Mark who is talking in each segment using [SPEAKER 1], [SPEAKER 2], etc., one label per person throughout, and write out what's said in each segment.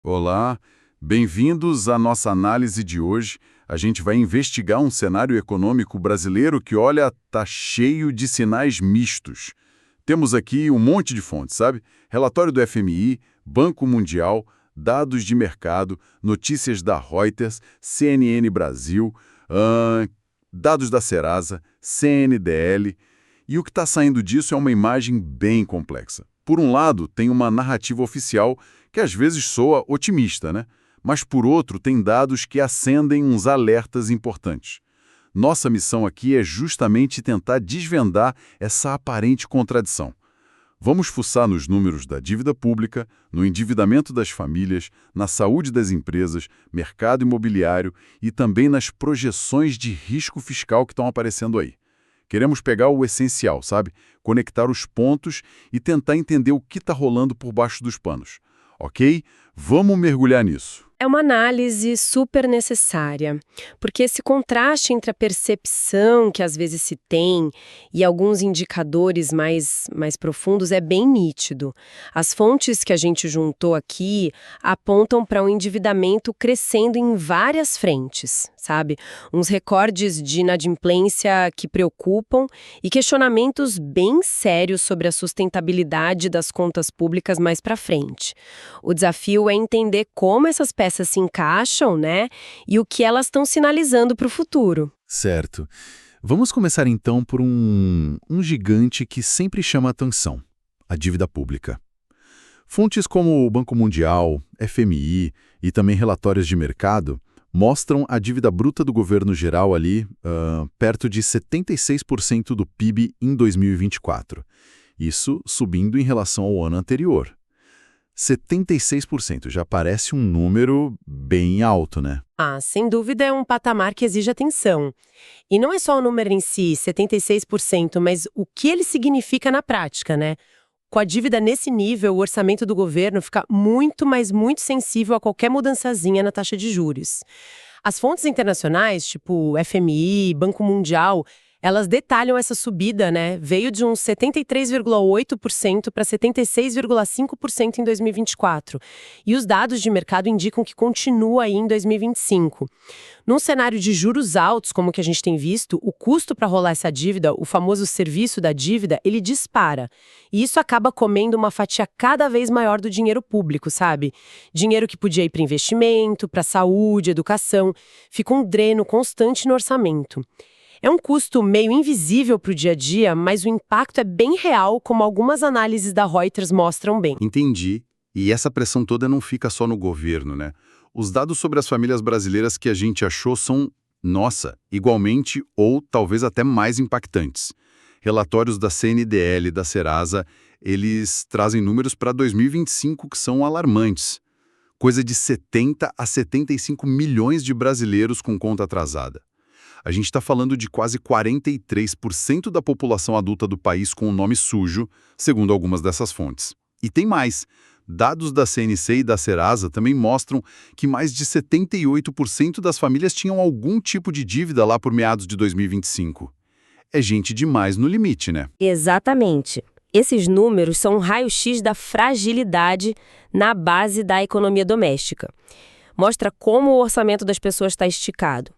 [SPEAKER 1] Olá, bem-vindos à nossa análise de hoje. A gente vai investigar um cenário econômico brasileiro que, olha, tá cheio de sinais mistos. Temos aqui um monte de fontes, sabe? Relatório do FMI, Banco Mundial, dados de mercado, notícias da Reuters, CNN Brasil, dados da Serasa, CNDL. E o que está saindo disso é uma imagem bem complexa. Por um lado, tem uma narrativa oficial que às vezes soa otimista, né? Mas por outro, tem dados que acendem uns alertas importantes. Nossa missão aqui é justamente tentar desvendar essa aparente contradição. Vamos fuçar nos números da dívida pública, no endividamento das famílias, na saúde das empresas, mercado imobiliário e também nas projeções de risco fiscal que estão aparecendo aí. Queremos pegar o essencial, sabe? Conectar os pontos e tentar entender o que está rolando por baixo dos panos. Ok? Vamos mergulhar nisso.
[SPEAKER 2] É uma análise super necessária, porque esse contraste entre a percepção que às vezes se tem e alguns indicadores mais profundos é bem nítido. As fontes que a gente juntou aqui apontam para um endividamento crescendo em várias frentes, sabe? Uns recordes de inadimplência que preocupam e questionamentos bem sérios sobre a sustentabilidade das contas públicas mais para frente. O desafio é entender como essas peças se encaixam, né? E o que elas estão sinalizando para o futuro.
[SPEAKER 3] Certo. Vamos começar então por um gigante que sempre chama atenção, a dívida pública. Fontes como o Banco Mundial, FMI e também relatórios de mercado mostram a dívida bruta do governo geral ali perto de 76% do PIB em 2024. Isso subindo em relação ao ano anterior. 76% já parece um número bem alto, né?
[SPEAKER 2] Sem dúvida é um patamar que exige atenção. E não é só o número em si, 76%, mas o que ele significa na prática, né? Com a dívida nesse nível, o orçamento do governo fica muito, mas muito sensível a qualquer mudançazinha na taxa de juros. As fontes internacionais, tipo FMI, Banco Mundial, elas detalham essa subida, né? Veio de uns 73,8% para 76,5% em 2024. E os dados de mercado indicam que continua aí em 2025. Num cenário de juros altos, como que a gente tem visto, o custo para rolar essa dívida, o famoso serviço da dívida, ele dispara. E isso acaba comendo uma fatia cada vez maior do dinheiro público, sabe? Dinheiro que podia ir para investimento, para saúde, educação. Fica um dreno constante no orçamento. É um custo meio invisível para o dia a dia, mas o impacto é bem real, como algumas análises da Reuters mostram bem.
[SPEAKER 1] Entendi. E essa pressão toda não fica só no governo, né? Os dados sobre as famílias brasileiras que a gente achou são, nossa, igualmente ou talvez até mais impactantes. Relatórios da CNDL e da Serasa, eles trazem números para 2025 que são alarmantes. Coisa de 70 a 75 milhões de brasileiros com conta atrasada. A gente está falando de quase 43% da população adulta do país com o nome sujo, segundo algumas dessas fontes. E tem mais. Dados da CNC e da Serasa também mostram que mais de 78% das famílias tinham algum tipo de dívida lá por meados de 2025. É gente demais no limite, né?
[SPEAKER 2] Exatamente. Esses números são um raio-x da fragilidade na base da economia doméstica. Mostra como o orçamento das pessoas está esticado.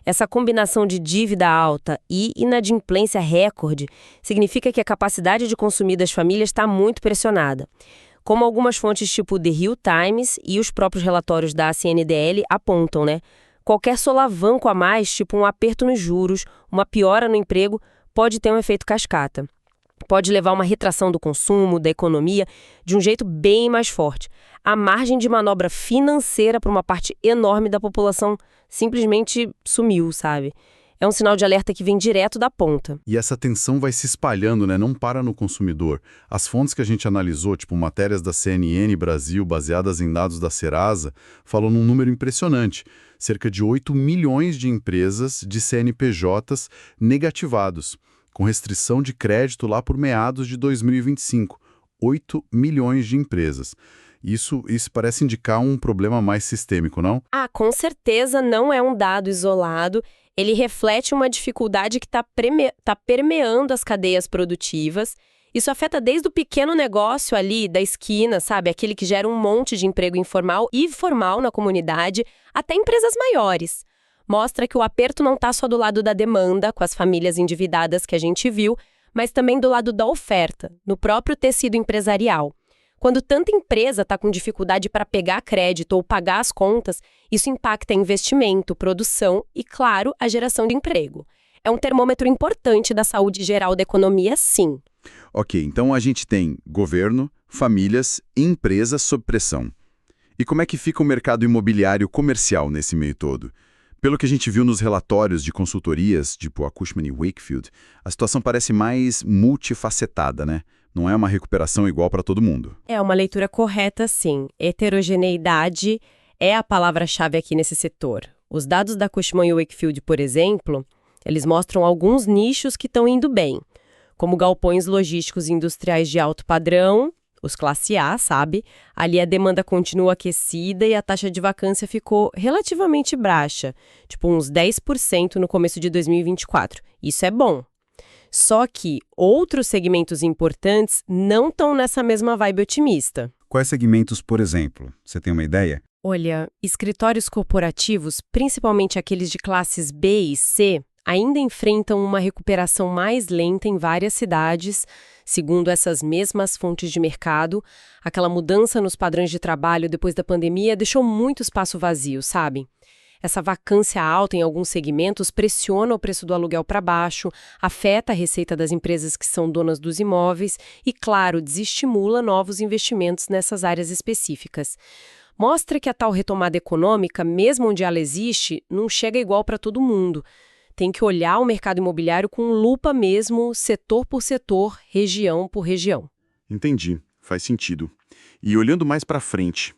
[SPEAKER 2] Essa combinação de dívida alta e inadimplência recorde significa que a capacidade de consumir das famílias está muito pressionada. Como algumas fontes tipo The Hill Times e os próprios relatórios da CNDL apontam, né? Qualquer solavanco a mais, tipo um aperto nos juros, uma piora no emprego, pode ter um efeito cascata. Pode levar a uma retração do consumo, da economia, de um jeito bem mais forte. A margem de manobra financeira para uma parte enorme da população simplesmente sumiu, sabe? É um sinal de alerta que vem direto da ponta.
[SPEAKER 1] E essa tensão vai se espalhando, né? Não para no consumidor. As fontes que a gente analisou, tipo matérias da CNN Brasil, baseadas em dados da Serasa, falam num número impressionante. Cerca de 8 milhões de empresas de CNPJs negativados, com restrição de crédito lá por meados de 2025. 8 milhões de empresas. Isso parece indicar um problema mais sistêmico, não?
[SPEAKER 2] Com certeza não é um dado isolado. Ele reflete uma dificuldade que está permeando as cadeias produtivas
[SPEAKER 4] Isso afeta desde o pequeno negócio ali da esquina, sabe? Aquele que gera um monte de emprego informal e formal na comunidade, até empresas maiores. Mostra que o aperto não está só do lado da demanda, com as famílias endividadas que a gente viu, mas também do lado da oferta, no próprio tecido empresarial. Quando tanta empresa está com dificuldade para pegar crédito ou pagar as contas, isso impacta investimento, produção e, claro, a geração de emprego. É um termômetro importante da saúde geral da economia, sim.
[SPEAKER 1] Ok, então a gente tem governo, famílias e empresas sob pressão. E como é que fica o mercado imobiliário comercial nesse meio todo? Pelo que a gente viu nos relatórios de consultorias, tipo a Cushman & Wakefield, a situação parece mais multifacetada, né? Não é uma recuperação igual para todo mundo.
[SPEAKER 4] É uma leitura correta, sim. Heterogeneidade é a palavra-chave aqui nesse setor. Os dados da Cushman & Wakefield, por exemplo, eles mostram alguns nichos que estão indo bem, como galpões logísticos industriais de alto padrão, os classe A, sabe? Ali a demanda continua aquecida e a taxa de vacância ficou relativamente baixa, tipo uns 10% no começo de 2024. Isso é bom. Só que outros segmentos importantes não estão nessa mesma vibe otimista.
[SPEAKER 5] Quais segmentos, por exemplo? Você tem uma ideia?
[SPEAKER 4] Olha, escritórios corporativos, principalmente aqueles de classes B e C, ainda enfrentam uma recuperação mais lenta em várias cidades, segundo essas mesmas fontes de mercado. Aquela mudança nos padrões de trabalho depois da pandemia deixou muito espaço vazio, sabe? Essa vacância alta em alguns segmentos pressiona o preço do aluguel para baixo, afeta a receita das empresas que são donas dos imóveis e, claro, desestimula novos investimentos nessas áreas específicas. Mostra que a tal retomada econômica, mesmo onde ela existe, não chega igual para todo mundo. Tem que olhar o mercado imobiliário com lupa mesmo, setor por setor, região por região.
[SPEAKER 1] Entendi, faz sentido. E olhando mais para frente,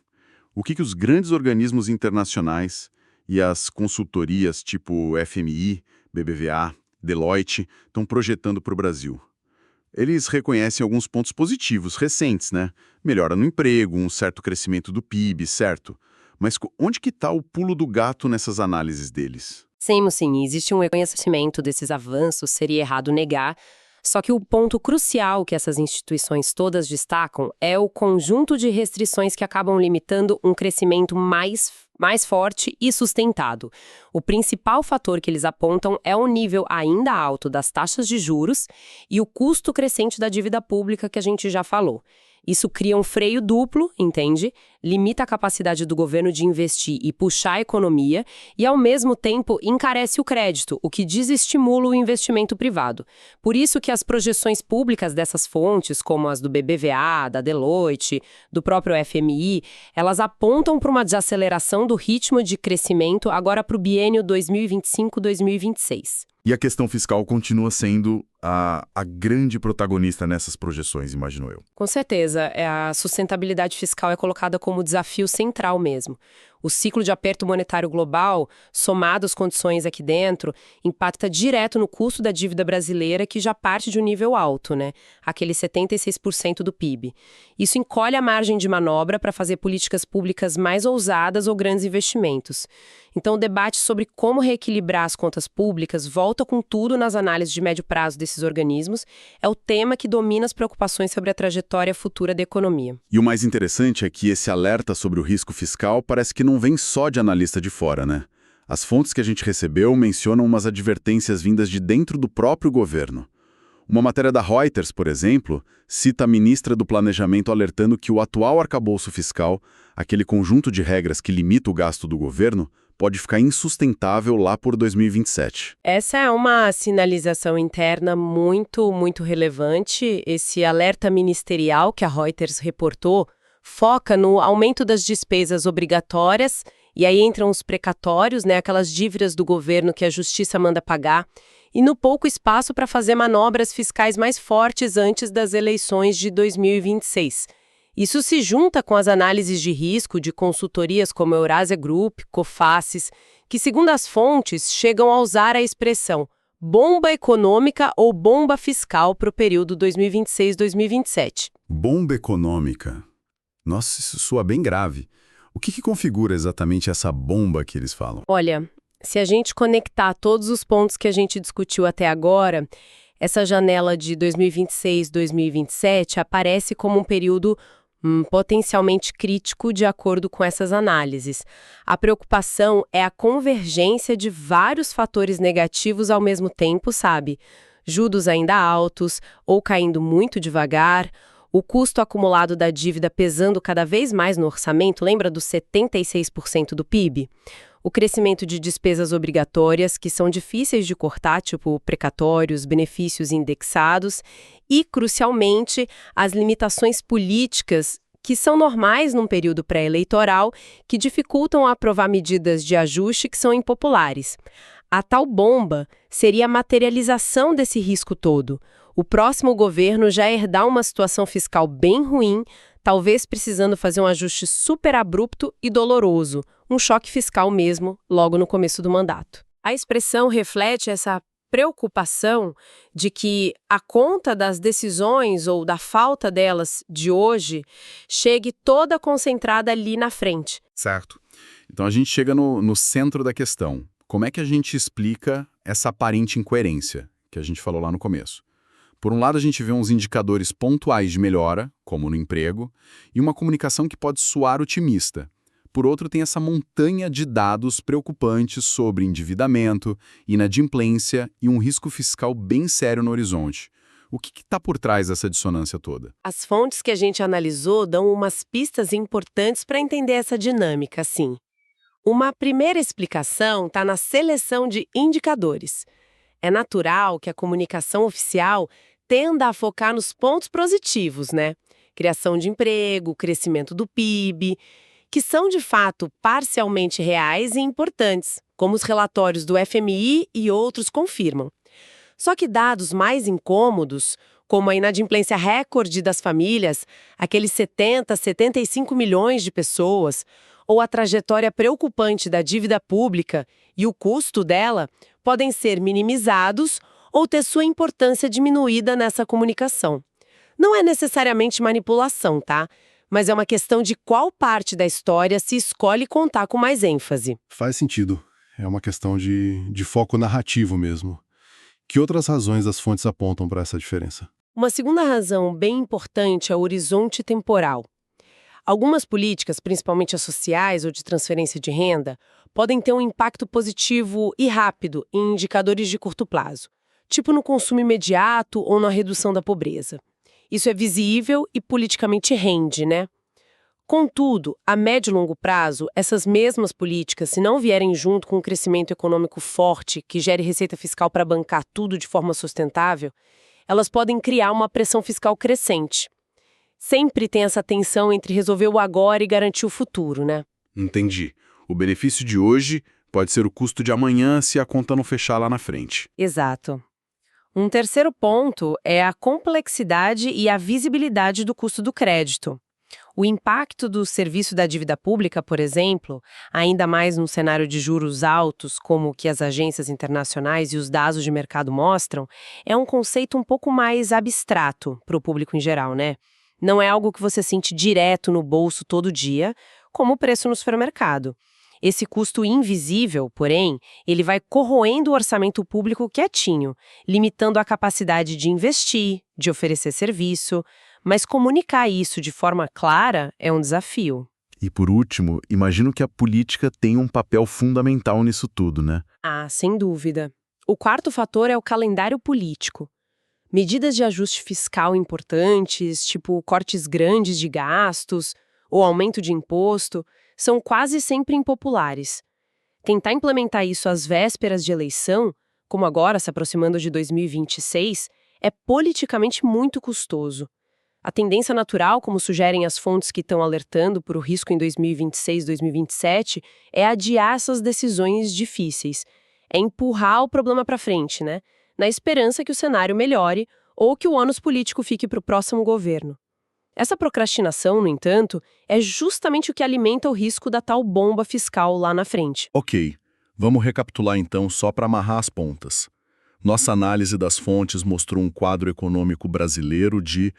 [SPEAKER 1] o que os grandes organismos internacionais e as consultorias tipo FMI, BBVA, Deloitte estão projetando para o Brasil? Eles reconhecem alguns pontos positivos recentes, né? Melhora no emprego, um certo crescimento do PIB, certo? Mas onde que está o pulo do gato nessas análises deles?
[SPEAKER 4] Sim, existe um reconhecimento desses avanços, seria errado negar, só que o ponto crucial que essas instituições todas destacam é o conjunto de restrições que acabam limitando um crescimento mais forte e sustentado. O principal fator que eles apontam é o nível ainda alto das taxas de juros e o custo crescente da dívida pública que a gente já falou. Isso cria um freio duplo, entende? Limita a capacidade do governo de investir e puxar a economia e, ao mesmo tempo, encarece o crédito, o que desestimula o investimento privado. Por isso que as projeções públicas dessas fontes, como as do BBVA, da Deloitte, do próprio FMI, elas apontam para uma desaceleração do ritmo de crescimento agora para o biênio 2025-2026.
[SPEAKER 1] E a questão fiscal continua sendo a grande protagonista nessas projeções, imagino eu.
[SPEAKER 4] Com certeza, a sustentabilidade fiscal é colocada como desafio central mesmo. O ciclo de aperto monetário global, somado às condições aqui dentro, impacta direto no custo da dívida brasileira, que já parte de um nível alto, né? Aquele 76% do PIB. Isso encolhe a margem de manobra para fazer políticas públicas mais ousadas ou grandes investimentos. Então, o debate sobre como reequilibrar as contas públicas volta com tudo nas análises de médio prazo desses organismos, é o tema que domina as preocupações sobre a trajetória futura da economia.
[SPEAKER 1] E o mais interessante é que esse alerta sobre o risco fiscal parece que não vem só de analista de fora, né? As fontes que a gente recebeu mencionam umas advertências vindas de dentro do próprio governo. Uma matéria da Reuters, por exemplo, cita a ministra do Planejamento alertando que o atual arcabouço fiscal, aquele conjunto de regras que limita o gasto do governo, pode ficar insustentável lá por 2027.
[SPEAKER 4] Essa é uma sinalização interna muito relevante. Esse alerta ministerial que a Reuters reportou foca no aumento das despesas obrigatórias, e aí entram os precatórios, né, aquelas dívidas do governo que a justiça manda pagar, e no pouco espaço para fazer manobras fiscais mais fortes antes das eleições de 2026. Isso se junta com as análises de risco de consultorias como Eurasia Group, Cofaces, que, segundo as fontes, chegam a usar a expressão bomba econômica ou bomba fiscal para o período 2026-2027.
[SPEAKER 5] Bomba econômica. Nossa, isso soa bem grave. O que configura exatamente essa bomba que eles falam?
[SPEAKER 4] Olha, se a gente conectar todos os pontos que a gente discutiu até agora, Essa janela de 2026-2027 aparece como um período potencialmente crítico de acordo com essas análises. A preocupação é a convergência de vários fatores negativos ao mesmo tempo, sabe? Juros ainda altos ou caindo muito devagar, o custo acumulado da dívida pesando cada vez mais no orçamento, lembra dos 76% do PIB? O crescimento de despesas obrigatórias, que são difíceis de cortar, tipo precatórios, benefícios indexados, e, crucialmente, as limitações políticas, que são normais num período pré-eleitoral, que dificultam aprovar medidas de ajuste que são impopulares. A tal bomba seria a materialização desse risco todo. O próximo governo já herdar uma situação fiscal bem ruim, talvez precisando fazer um ajuste super abrupto e doloroso, um choque fiscal mesmo, logo no começo do mandato. A expressão reflete essa preocupação de que a conta das decisões ou da falta delas de hoje chegue toda concentrada ali na frente.
[SPEAKER 1] Certo. Então a gente chega no centro da questão. Como é que a gente explica essa aparente incoerência que a gente falou lá no começo? Por um lado, a gente vê uns indicadores pontuais de melhora, como no emprego, e uma comunicação que pode soar otimista. Por outro, tem essa montanha de dados preocupantes sobre endividamento, inadimplência e um risco fiscal bem sério no horizonte. O que está por trás dessa dissonância toda?
[SPEAKER 2] As fontes que a gente analisou dão umas pistas importantes para entender essa dinâmica, sim. Uma primeira explicação está na seleção de indicadores. É natural que a comunicação oficial tenda a focar nos pontos positivos, né? Criação de emprego, crescimento do PIB, que são de fato parcialmente reais e importantes, como os relatórios do FMI e outros confirmam. Só que dados mais incômodos, como a inadimplência recorde das famílias, aqueles 75 milhões de pessoas, ou a trajetória preocupante da dívida pública e o custo dela, podem ser minimizados ou ter sua importância diminuída nessa comunicação. Não é necessariamente manipulação, tá? Mas é uma questão de qual parte da história se escolhe contar com mais ênfase.
[SPEAKER 6] Faz sentido. É uma questão de foco narrativo mesmo. Que outras razões as fontes apontam para essa diferença?
[SPEAKER 2] Uma segunda razão bem importante é o horizonte temporal. Algumas políticas, principalmente as sociais ou de transferência de renda, podem ter um impacto positivo e rápido em indicadores de curto prazo, tipo no consumo imediato ou na redução da pobreza. Isso é visível e politicamente rende, né? Contudo, a médio e longo prazo, essas mesmas políticas, se não vierem junto com um crescimento econômico forte que gere receita fiscal para bancar tudo de forma sustentável, elas podem criar uma pressão fiscal crescente. Sempre tem essa tensão entre resolver o agora e garantir o futuro, né?
[SPEAKER 1] Entendi. O benefício de hoje pode ser o custo de amanhã se a conta não fechar lá na frente.
[SPEAKER 2] Exato. Um terceiro ponto é a complexidade e a visibilidade do custo do crédito. O impacto do serviço da dívida pública, por exemplo, ainda mais num cenário de juros altos, como o que as agências internacionais e os dados de mercado mostram, é um conceito um pouco mais abstrato para o público em geral, né? Não é algo que você sente direto no bolso todo dia, como o preço no supermercado. Esse custo invisível, porém, ele vai corroendo o orçamento público quietinho, limitando a capacidade de investir, de oferecer serviço, mas comunicar isso de forma clara é um desafio.
[SPEAKER 3] E por último, imagino que a política tem um papel fundamental nisso tudo, né?
[SPEAKER 2] Ah, sem dúvida. O quarto fator é o calendário político. Medidas de ajuste fiscal importantes, tipo cortes grandes de gastos ou aumento de imposto, são quase sempre impopulares. Tentar implementar isso às vésperas de eleição, como agora se aproximando de 2026, é politicamente muito custoso. A tendência natural, como sugerem as fontes que estão alertando por o risco em 2026, 2027, é adiar essas decisões difíceis. É empurrar o problema para frente, né? Na esperança que o cenário melhore ou que o ônus político fique para o próximo governo. Essa procrastinação, no entanto, é justamente o que alimenta o risco da tal bomba fiscal lá na frente.
[SPEAKER 6] Ok, vamos recapitular então só para amarrar as pontas. Nossa análise das fontes mostrou um quadro econômico brasileiro de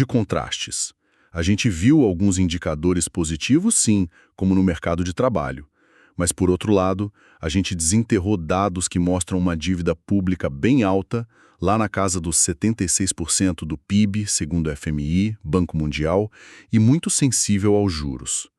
[SPEAKER 6] contrastes. A gente viu alguns indicadores positivos, sim, como no mercado de trabalho. Mas, por outro lado, a gente desenterrou dados que mostram uma dívida pública bem alta, lá na casa dos 76% do PIB, segundo o FMI, Banco Mundial, e muito sensível aos juros.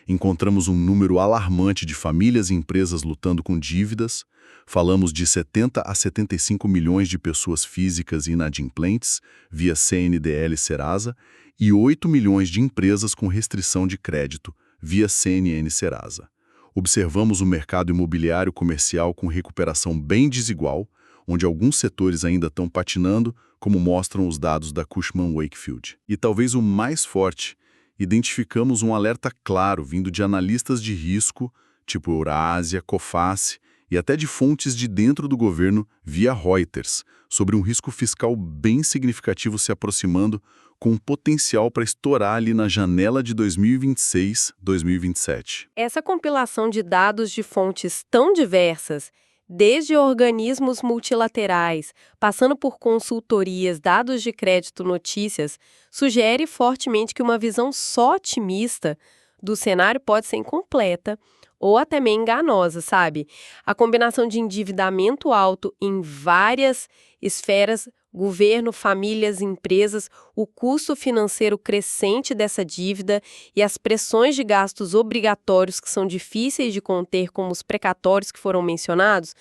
[SPEAKER 6] Encontramos um número alarmante de famílias e empresas lutando com dívidas, falamos de 70 a 75 milhões de pessoas físicas e inadimplentes, via CNDL e Serasa, e 8 milhões de empresas com restrição de crédito, via CNN e Serasa. Observamos o mercado imobiliário comercial com recuperação bem desigual, onde alguns setores ainda estão patinando, como mostram os dados da Cushman Wakefield. E talvez o mais forte, identificamos um alerta claro vindo de analistas de risco, tipo Eurásia, Coface, e até de fontes de dentro do governo via Reuters, sobre um risco fiscal bem significativo se aproximando, com um potencial para estourar ali na janela de 2026, 2027.
[SPEAKER 4] Essa compilação de dados de fontes tão diversas, desde organismos multilaterais, passando por consultorias, dados de crédito, notícias, sugere fortemente que uma visão só otimista do cenário pode ser incompleta ou até meio enganosa, sabe? A combinação de endividamento alto em várias esferas, governo, famílias, empresas, o custo financeiro crescente dessa dívida e as pressões de gastos obrigatórios que são difíceis de conter, como os precatórios que foram mencionados,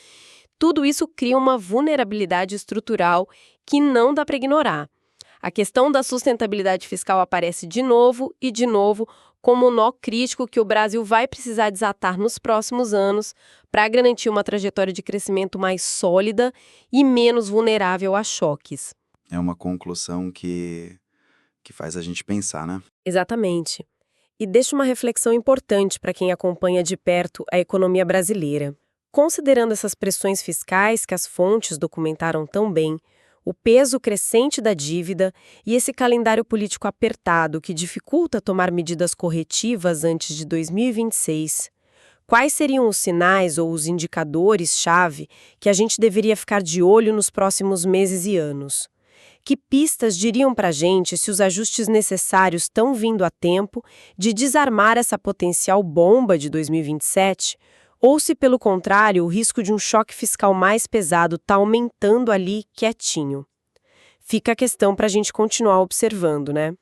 [SPEAKER 4] tudo isso cria uma vulnerabilidade estrutural que não dá para ignorar. A questão da sustentabilidade fiscal aparece de novo como um nó crítico que o Brasil vai precisar desatar nos próximos anos para garantir uma trajetória de crescimento mais sólida e menos vulnerável a choques.
[SPEAKER 7] É uma conclusão que faz a gente pensar, né?
[SPEAKER 4] Exatamente. E deixa uma reflexão importante para quem acompanha de perto a economia brasileira. Considerando essas pressões fiscais que as fontes documentaram tão bem, o peso crescente da dívida e esse calendário político apertado que dificulta tomar medidas corretivas antes de 2026, quais seriam os sinais ou os indicadores-chave que a gente deveria ficar de olho nos próximos meses e anos? Que pistas diriam para a gente se os ajustes necessários estão vindo a tempo de desarmar essa potencial bomba de 2027? Ou se, pelo contrário, o risco de um choque fiscal mais pesado está aumentando ali quietinho? Fica a questão para a gente continuar observando, né?